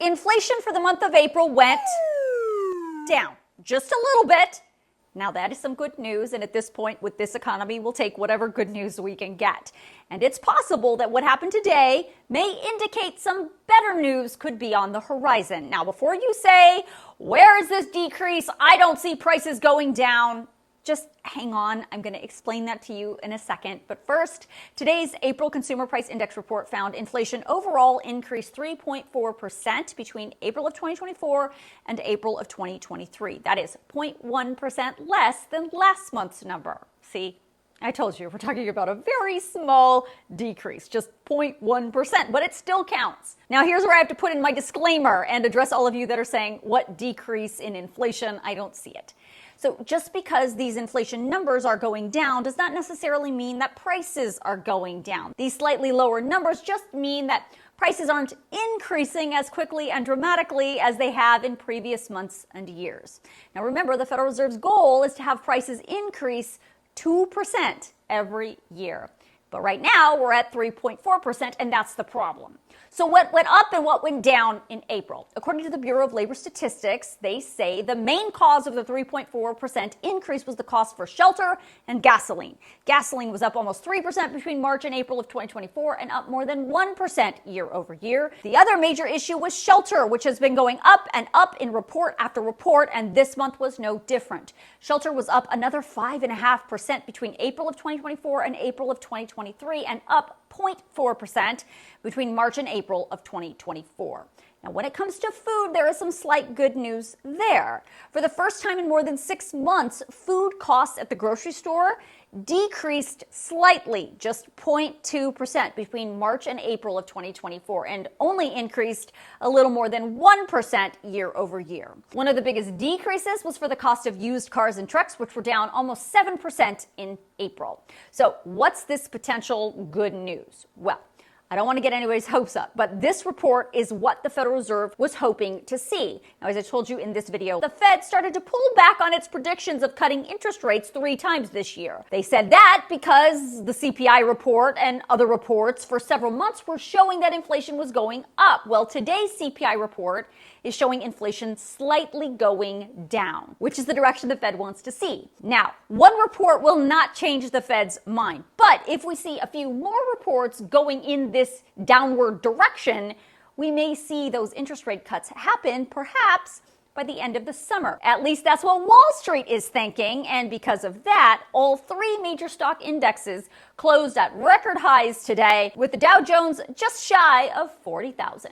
Inflation for the month of April went down just a little bit. Now that is some good news, and at this point with this economy, we'll take whatever good news we can get. And it's possible that what happened today may indicate some better news could be on the horizon. Now, before you say, where is this decrease? I don't see prices going down. Just hang on. I'm going to explain that to you in a second. But first, today's April Consumer Price Index report found inflation overall increased 3.4% between April of 2024 and April of 2023. That is 0.1% less than last month's number. See, I told you, we're talking about a very small decrease, just 0.1%, but it still counts. Now, here's where I have to put in my disclaimer and address all of you that are saying, what decrease in inflation? I don't see it. So just because these inflation numbers are going down does not necessarily mean that prices are going down. These slightly lower numbers just mean that prices aren't increasing as quickly and dramatically as they have in previous months and years. Now remember, the Federal Reserve's goal is to have prices increase 2% every year. But right now we're at 3.4%, and that's the problem. So what went up and what went down in April? According to the Bureau of Labor Statistics, they say the main cause of the 3.4% increase was the cost for shelter and gasoline. Gasoline was up almost 3% between March and April of 2024 and up more than 1% year over year. The other major issue was shelter, which has been going up and up in report after report, and this month was no different. Shelter was up another 5.5% between April of 2024 and April of 2023 and up 0.4% between March and April of 2024. Now, when it comes to food, there is some slight good news there. For the first time in more than 6 months, food costs at the grocery store decreased slightly, just 0.2% between March and April of 2024, and only increased a little more than 1% year over year. One of the biggest decreases was for the cost of used cars and trucks, which were down almost 7% in April. So what's this potential good news? Well, I don't want to get anybody's hopes up, but this report is what the Federal Reserve was hoping to see. Now, as I told you in this video, the Fed started to pull back on its predictions of cutting interest rates 3 times this year. They said that because the CPI report and other reports for several months were showing that inflation was going up. Well, today's CPI report is showing inflation slightly going down, which is the direction the Fed wants to see. Now, one report will not change the Fed's mind, but if we see a few more reports going in this downward direction, we may see those interest rate cuts happen perhaps by the end of the summer. At least that's what Wall Street is thinking, and because of that, all 3 major stock indexes closed at record highs today, with the Dow Jones just shy of 40,000.